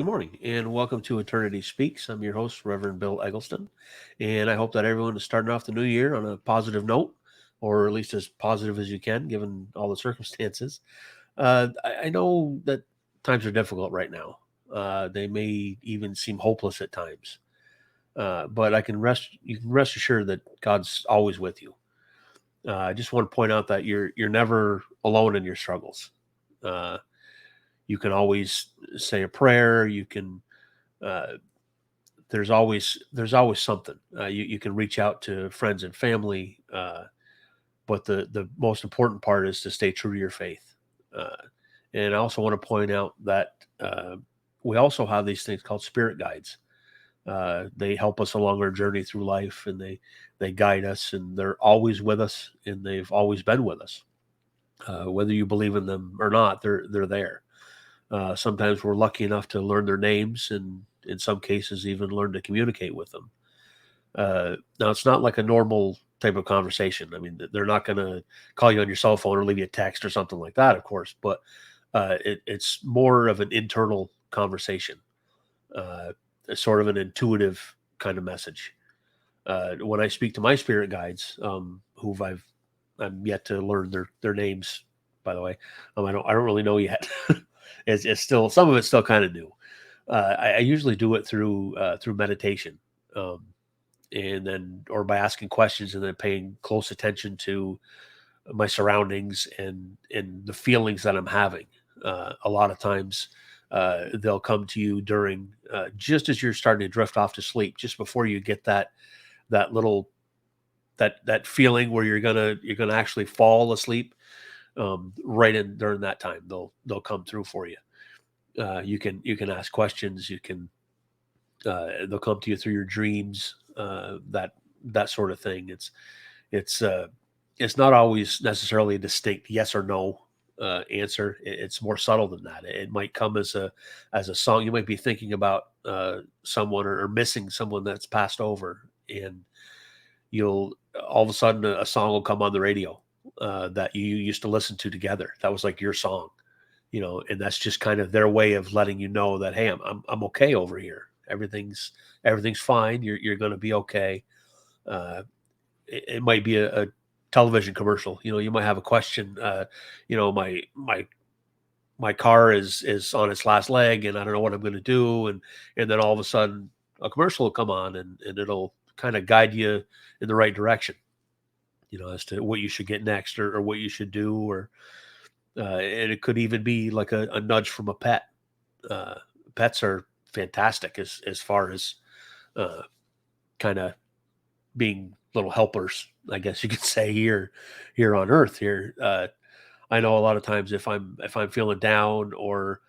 Good morning and welcome to Eternity Speaks. I'm your host, Reverend Bill Eggleston, and I hope that everyone is starting off the new year on a positive note, or at least as positive as you can, given all the circumstances. I know that times are difficult right now. They may even seem hopeless at times, but you can rest assured that God's always with you. I just want to point out that you're never alone in your struggles. Uh, you can always say a prayer. You can uh, there's always something. You can reach out to friends and family, but the most important part is to stay true to your faith. Uh, and I also want to point out that we also have these things called spirit guides. They help us along our journey through life, and they guide us, and they're always with us, and they've always been with us. Whether you believe in them or not, they're there. Sometimes we're lucky enough to learn their names, and in some cases, even learn to communicate with them. Now, it's not like a normal type of conversation. I mean, they're not going to call you on your cell phone or leave you a text or something like that, of course. But it's more of an internal conversation, uh, sort of an intuitive kind of message. When I speak to my spirit guides, I'm yet to learn their names. By the way, I don't really know yet. It's still some of it's still kind of new. I usually do it through meditation. Um, and then or by asking questions and then paying close attention to my surroundings and the feelings that I'm having. A lot of times, they'll come to you during just as you're starting to drift off to sleep, just before you get that little that feeling where you're gonna actually fall asleep. Right in during that time, they'll come through for you. You can ask questions. They'll come to you through your dreams. That sort of thing. It's uh, it's not always necessarily a distinct yes or no answer. It's more subtle than that. It might come as a song. You might be thinking about someone or missing someone that's passed over, and you'll all of a sudden a song will come on the radio that you used to listen to together. That was like your song, and that's just kind of their way of letting you know that, hey, I'm okay over here. Everything's fine. You're going to be okay. It might be a television commercial. You might have a question. My car is on its last leg, and I don't know what I'm going to do. And then all of a sudden, a commercial will come on, and it'll kind of guide you in the right direction. As to what you should get next, or what you should do, or and it could even be like a nudge from a pet. Uh, Pets are fantastic as far as uh, kind of being little helpers, I guess you could say here on Earth. Here, I know a lot of times if I'm feeling down or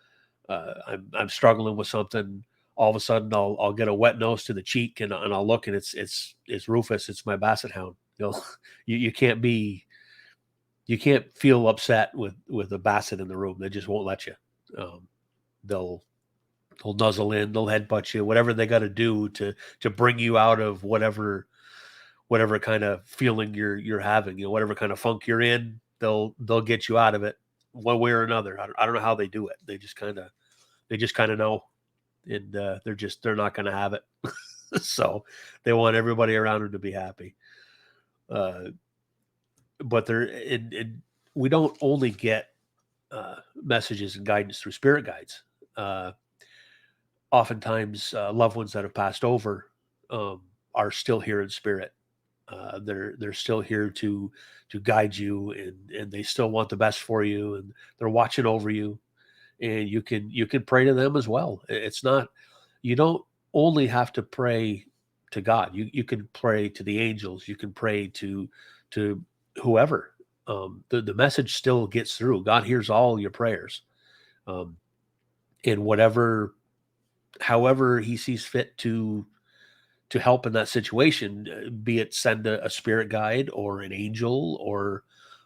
I'm struggling with something, all of a sudden I'll get a wet nose to the cheek and I'll look and it's Rufus, it's my basset hound. You can't feel upset with a basset in the room. They just won't let you. Um, they'll they'll nuzzle in, they'll headbutt you, whatever they got to do to bring you out of whatever kind of feeling you're having, whatever kind of funk you're in, they'll get you out of it one way or another. I don't know how they do it. They just kind of know, and they're not going to have it. So they want everybody around them to be happy. Uh, but we don't only get messages and guidance through spirit guides. Uh, Oftentimes, loved ones that have passed over um, are still here in spirit. They're still here to guide you, and they still want the best for you, and they're watching over you, and you can pray to them as well. It's not You don't only have to pray to God. You can pray to the angels. You can pray to whoever. The message still gets through. God hears all your prayers, um, in whatever however He sees fit to help in that situation, be it send a spirit guide or an angel or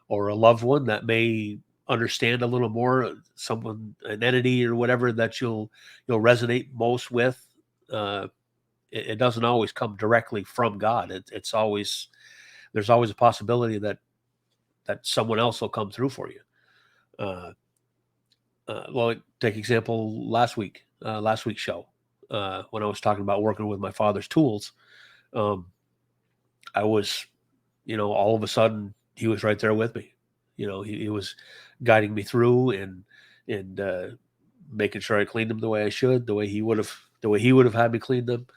a loved one that may understand a little more, someone, an entity or whatever that you'll resonate most with. Uh, it doesn't always come directly from God. It's always There's always a possibility that someone else will come through for you. Uh, well, take example last week. last week's show, when I was talking about working with my father's tools. Um, I was, all of a sudden he was right there with me. He was guiding me through and making sure I cleaned them the way I should, the way he would have had me clean them,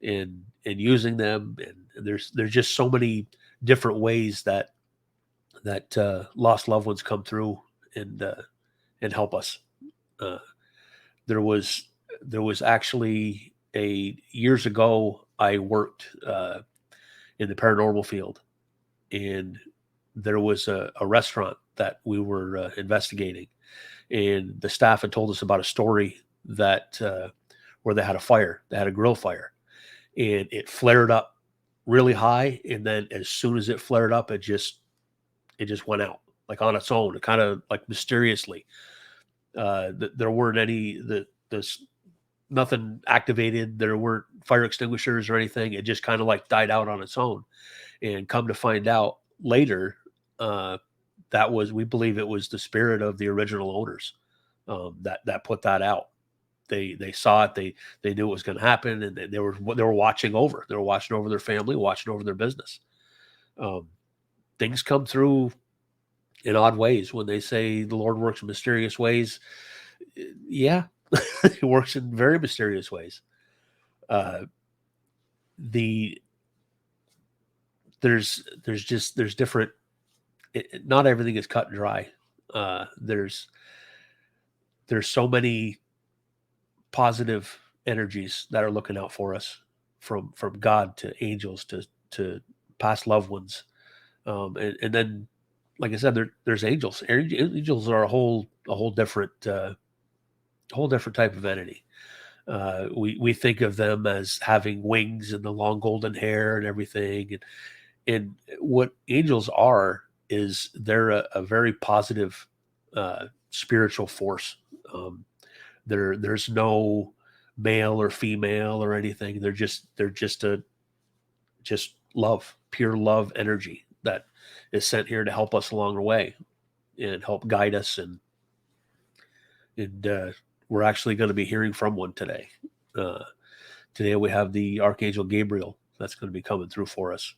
and using them. And there's just so many different ways that lost loved ones come through and help us. Uh, there was there was actually a years ago I worked in the paranormal field, and there was a restaurant that we were investigating, and the staff had told us about a story that where they had a fire, they had a grill fire, and it flared up really high, and then as soon as it flared up, it just went out like on its own, kind of like mysteriously. There weren't this nothing activated. There weren't fire extinguishers or anything. It just kind of like died out on its own. And come to find out later, uh, we believe it was the spirit of the original owners, that put that out. They saw it. They knew it was going to happen, and they were watching over. They were watching over their family, watching over their business. Um, Things come through in odd ways when they say the Lord works in mysterious ways. Yeah, it works in very mysterious ways. Uh, the there's different. Not everything is cut and dry. Uh, there's there's so many positive energies that are looking out for us, from God to angels to past loved ones, and then, like I said, there's angels. Angels are a whole different type of entity. We think of them as having wings and the long golden hair and everything, and what angels are is they're a very positive spiritual force. Um, there's no male or female or anything. They're just love, pure love energy that is sent here to help us along the way and help guide us. And we're actually going to be hearing from one today. Uh, Today we have the Archangel Gabriel that's going to be coming through for us.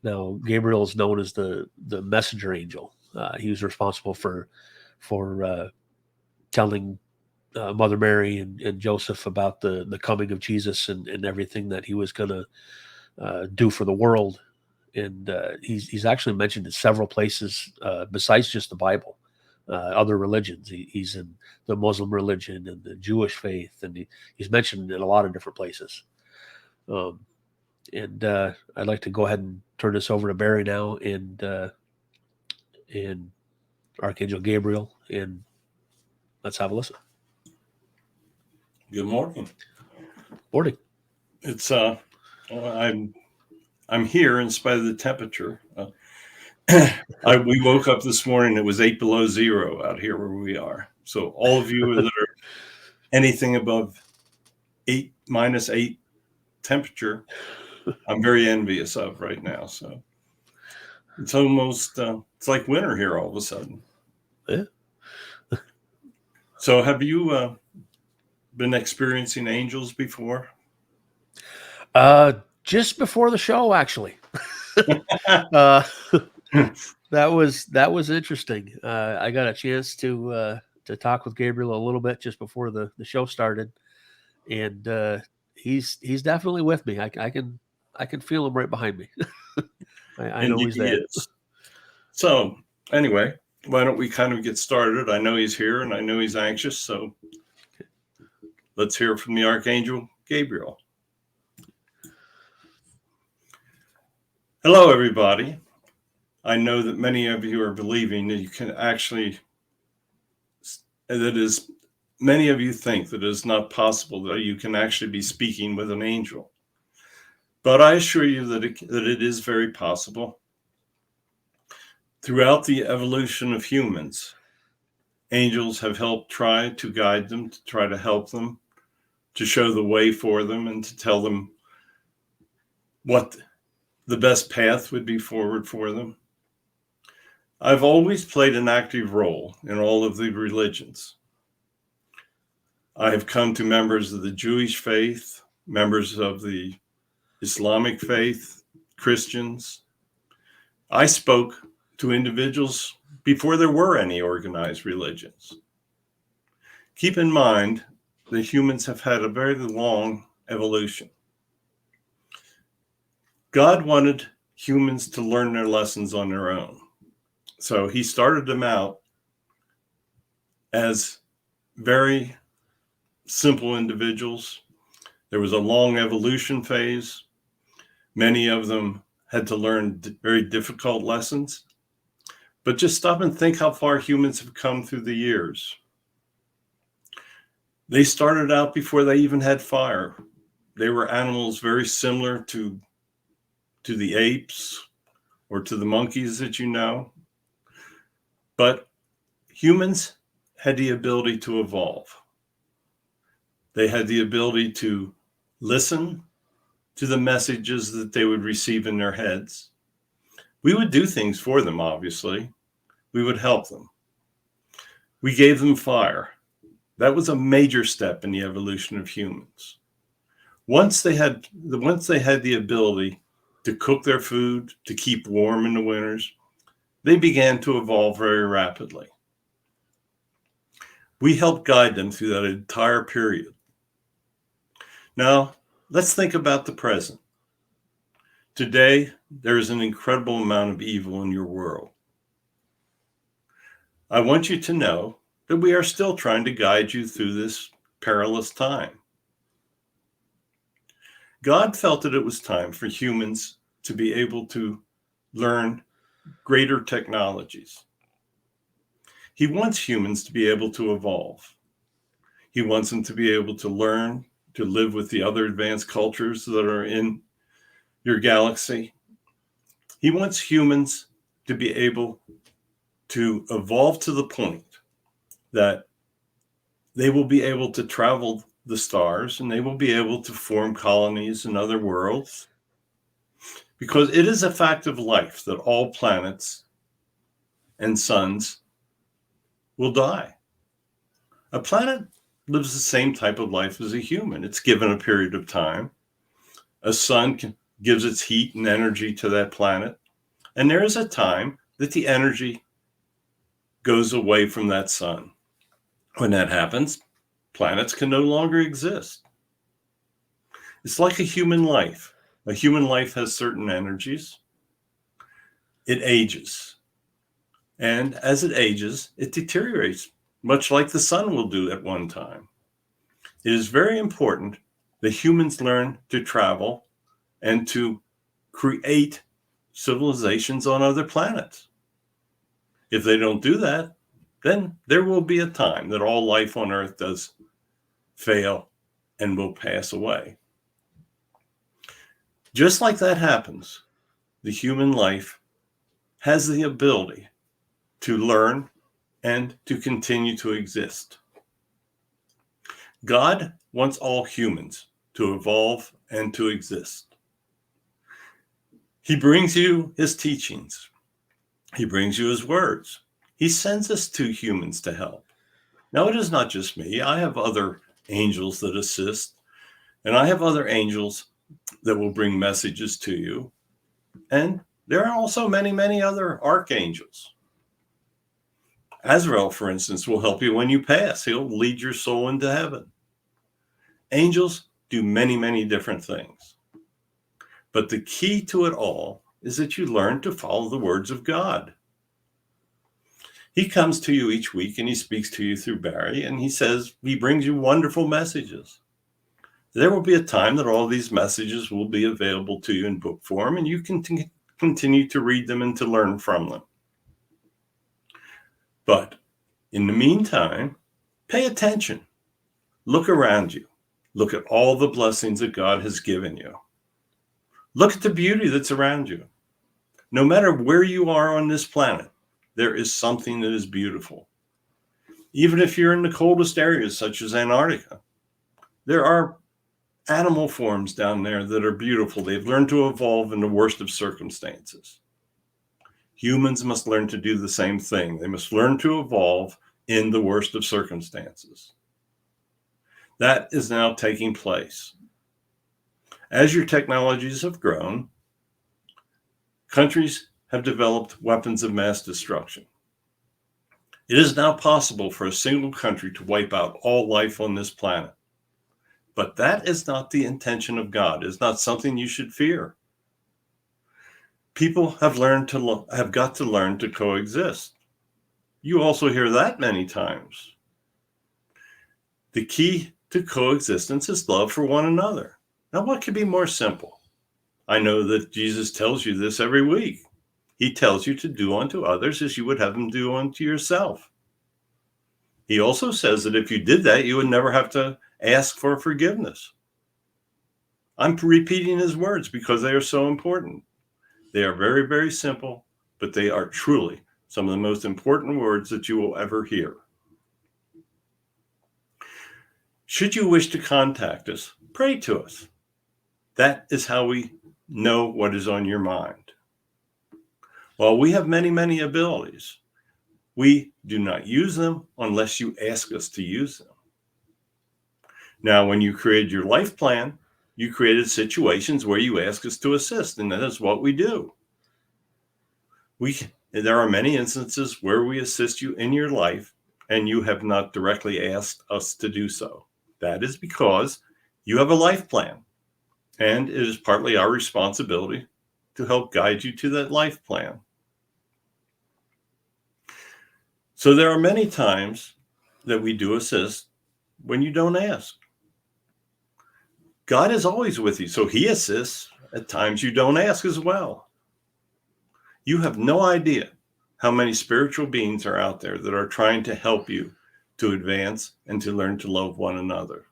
Now, Gabriel is known as the messenger angel. He was responsible for telling Mother Mary and Joseph about the coming of Jesus and everything that he was going to do for the world. And he's actually mentioned in several places besides just the Bible, other religions. He's in the Muslim religion and the Jewish faith, and he's mentioned in a lot of different places. Um, and I'd like to go ahead and turn this over to Barry now, and Archangel Gabriel, and let's have a listen. Good morning. Morning. It's I'm here in spite of the temperature. We woke up this morning. It was 8 below zero out here where we are. So all of you that are anything above -8 temperature, I'm very envious of right now. So it's almost it's like winter here all of a sudden. Yeah. So have you been experiencing angels before? Just before the show, actually. uh, that was interesting. I got a chance to talk with Gabriel a little bit just before the show started, and he's definitely with me. I can feel him right behind me. I know Indeed he's he there. is. So anyway, why don't we kind of get started? I know he's here and I know he's anxious. So let's hear from the Archangel Gabriel. Hello, everybody. I know that many of you are believing that you can actually, many of you think that it is not possible that you can actually be speaking with an angel. But I assure you that it is very possible. Throughout the evolution of humans, angels have helped try to guide them, to try to help them, to show the way for them, and to tell them what the best path would be forward for them. I've always played an active role in all of the religions. I have come to members of the Jewish faith, members of the Islamic faith, Christians. I spoke to individuals before there were any organized religions. Keep in mind that humans have had a very long evolution. God wanted humans to learn their lessons on their own. So he started them out as very simple individuals. There was a long evolution phase. Many of them had to learn very difficult lessons. But just stop and think how far humans have come through the years. They started out before they even had fire. They were animals very similar to the apes or to the monkeys that you know. But humans had the ability to evolve. They had the ability to listen to the messages that they would receive in their heads. We would do things for them, obviously. We would help them. We gave them fire. That was a major step in the evolution of humans. Once they had the ability to cook their food, to keep warm in the winters, they began to evolve very rapidly. We helped guide them through that entire period. Now, let's think about the present. Today, there is an incredible amount of evil in your world. I want you to know that we are still trying to guide you through this perilous time. God felt that it was time for humans to be able to learn greater technologies. He wants humans to be able to evolve. He wants them to be able to learn to live with the other advanced cultures that are in your galaxy. He wants humans to be able to evolve to the point that they will be able to travel the stars and they will be able to form colonies in other worlds. Because it is a fact of life that all planets and suns will die. A planet lives the same type of life as a human. It's given a period of time. A sun gives its heat and energy to that planet. And there is a time that the energy goes away from that sun. When that happens, planets can no longer exist. It's like a human life. A human life has certain energies. It ages. And as it ages, it deteriorates, much like the sun will do at one time. It is very important that humans learn to travel and to create civilizations on other planets. If they don't do that, then there will be a time that all life on Earth does fail and will pass away. Just like that happens, the human life has the ability to learn and to continue to exist. God wants all humans to evolve and to exist. He brings you his teachings. He brings you his words. He sends us to humans to help. Now, it is not just me. I have other angels that assist, and I have other angels that will bring messages to you. And there are also many, many other archangels. Azrael, for instance, will help you when you pass. He'll lead your soul into heaven. Angels do many, many different things. But the key to it all is that you learn to follow the words of God. He comes to you each week and he speaks to you through Barry, and he brings you wonderful messages. There will be a time that all these messages will be available to you in book form, and you can continue to read them and to learn from them. But in the meantime, pay attention. Look around you. Look at all the blessings that God has given you. Look at the beauty that's around you. No matter where you are on this planet, there is something that is beautiful. Even if you're in the coldest areas, such as Antarctica, there are animal forms down there that are beautiful. They've learned to evolve in the worst of circumstances. Humans must learn to do the same thing. They must learn to evolve in the worst of circumstances. That is now taking place. As your technologies have grown, countries have developed weapons of mass destruction. It is now possible for a single country to wipe out all life on this planet. But that is not the intention of God. It's not something you should fear. People have got to learn to coexist. You also hear that many times. The key to coexistence is love for one another. Now, what could be more simple? I know that Jesus tells you this every week. He tells you to do unto others as you would have them do unto yourself. He also says that if you did that, you would never have to ask for forgiveness. I'm repeating his words because they are so important. They are very, very simple, but they are truly some of the most important words that you will ever hear. Should you wish to contact us, pray to us. That is how we know what is on your mind. While we have many, many abilities, we do not use them unless you ask us to use them. Now, when you created your life plan, you created situations where you ask us to assist, and that is what we do. There are many instances where we assist you in your life, and you have not directly asked us to do so. That is because you have a life plan, and it is partly our responsibility to help guide you to that life plan. So there are many times that we do assist when you don't ask. God is always with you, so he assists at times you don't ask as well. You have no idea how many spiritual beings are out there that are trying to help you to advance and to learn to love one another.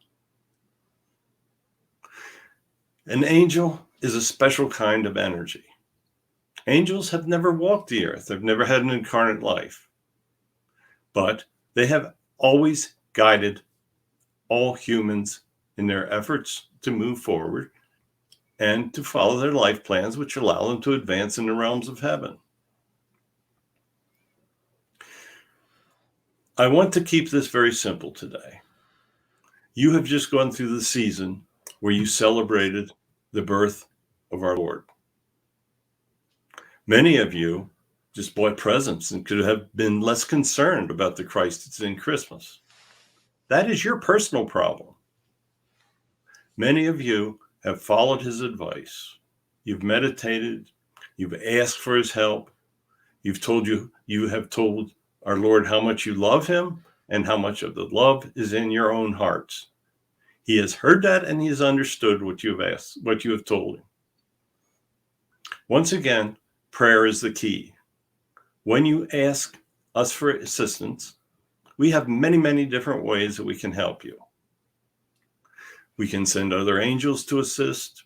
An angel is a special kind of energy. Angels have never walked the earth. They've never had an incarnate life. But they have always guided all humans in their efforts to move forward and to follow their life plans, which allow them to advance in the realms of heaven. I want to keep this very simple today. You have just gone through the season where you celebrated the birth of our Lord. Many of you just bought presents and could have been less concerned about the Christ that's in Christmas. That is your personal problem. Many of you have followed his advice. You've meditated. You've asked for his help. You have told our Lord how much you love him and how much of the love is in your own hearts. He has heard that and he has understood what you have asked, what you have told him. Once again, prayer is the key. When you ask us for assistance, we have many, many different ways that we can help you. We can send other angels to assist.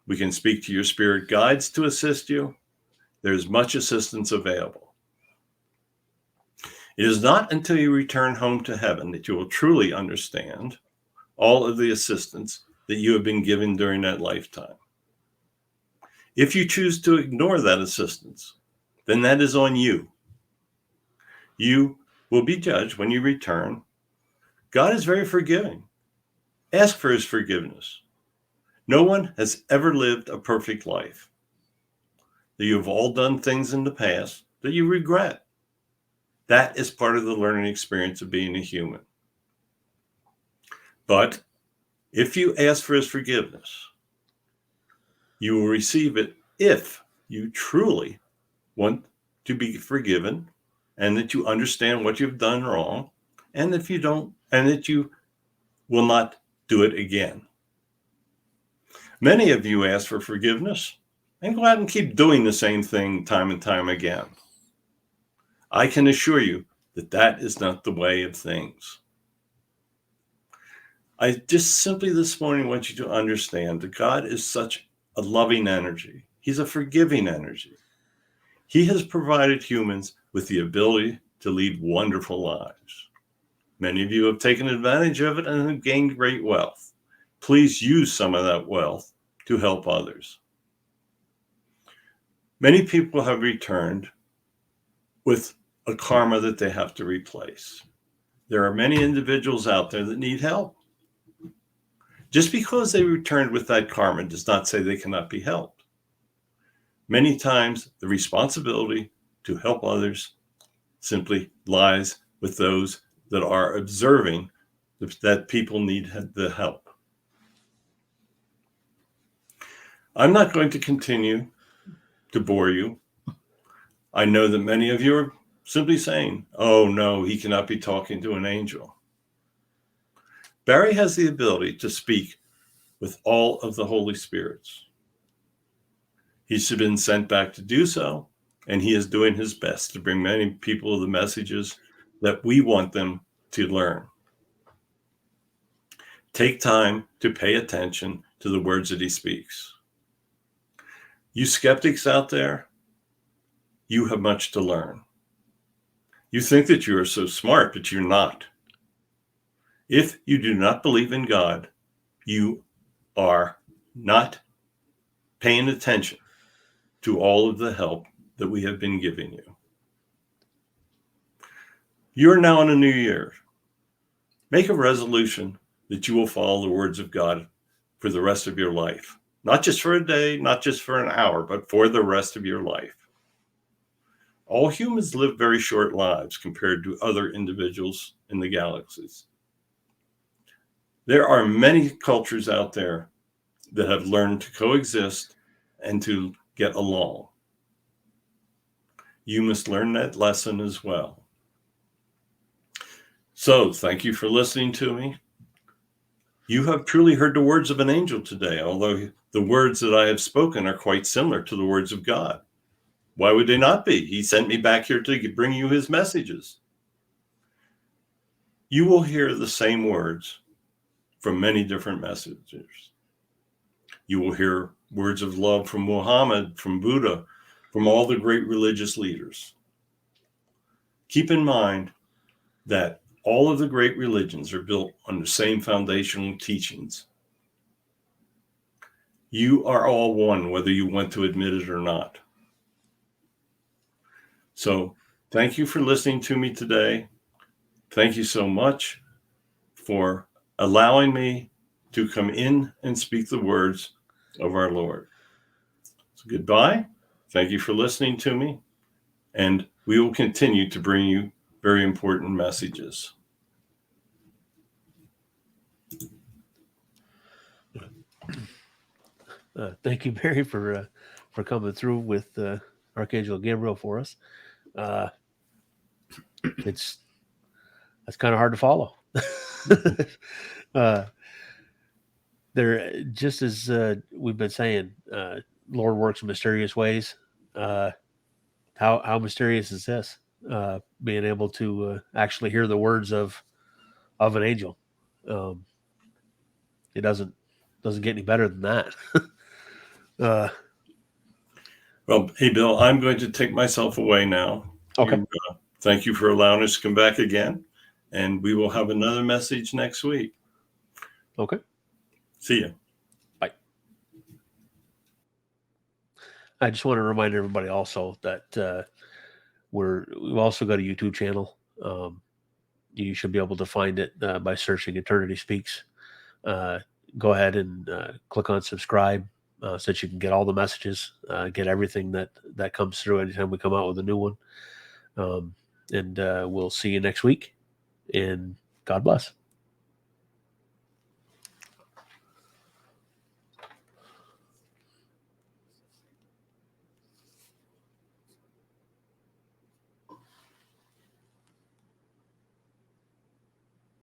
We can speak to your spirit guides to assist you. There's much assistance available. It is not until you return home to heaven that you will truly understand all of the assistance that you have been given during that lifetime. If you choose to ignore that assistance, then that is on you. You will be judged when you return. God is very forgiving. Ask for his forgiveness. No one has ever lived a perfect life. You have all done things in the past that you regret. That is part of the learning experience of being a human. But if you ask for his forgiveness, you will receive it if you truly want to be forgiven and that you understand what you've done wrong, and if you don't, and that you will not do it again. Many of you ask for forgiveness and go out and keep doing the same thing time and time again. I can assure you that that is not the way of things. I just simply this morning want you to understand that God is such a loving energy. He's a forgiving energy. He has provided humans with the ability to lead wonderful lives. Many of you have taken advantage of it and have gained great wealth. Please use some of that wealth to help others. Many people have returned with a karma that they have to replace. There are many individuals out there that need help. Just because they returned with that karma does not say they cannot be helped. Many times, the responsibility to help others simply lies with those that are observing that people need the help. I'm not going to continue to bore you. I know that many of you are simply saying, oh no, he cannot be talking to an angel. Barry has the ability to speak with all of the Holy Spirits. He's been sent back to do so, and he is doing his best to bring many people the messages that we want them to learn. Take time to pay attention to the words that he speaks. You skeptics out there, you have much to learn. You think that you are so smart, but you're not. If you do not believe in God, you are not paying attention to all of the help that we have been giving you. You're now in a new year. Make a resolution that you will follow the words of God for the rest of your life. Not just for a day, not just for an hour, but for the rest of your life. All humans live very short lives compared to other individuals in the galaxies. There are many cultures out there that have learned to coexist and to get along. You must learn that lesson as well. So, thank you for listening to me. You have truly heard the words of an angel today, although the words that I have spoken are quite similar to the words of God. Why would they not be? He sent me back here to bring you his messages. You will hear the same words from many different messengers. You will hear words of love from Muhammad, from Buddha, from all the great religious leaders. Keep in mind that all of the great religions are built on the same foundational teachings. You are all one, whether you want to admit it or not. So thank you for listening to me today. Thank you so much for allowing me to come in and speak the words of our Lord. So goodbye. Thank you for listening to me. And we will continue to bring you very important messages. Thank you, Barry, for coming through with Archangel Gabriel for us. That's kind of hard to follow. There, just as we've been saying, Lord works in mysterious ways. How mysterious is this? Being able to actually hear the words of an angel. It doesn't get any better than that. Well, hey, Bill, I'm going to take myself away now. Okay. Thank you for allowing us to come back again. And we will have another message next week. Okay. See you. Bye. I just want to remind everybody also that we've also got a YouTube channel. You should be able to find it by searching Eternity Speaks. Go ahead and click on subscribe so that you can get all the messages, get everything that comes through anytime we come out with a new one. And we'll see you next week. And God bless.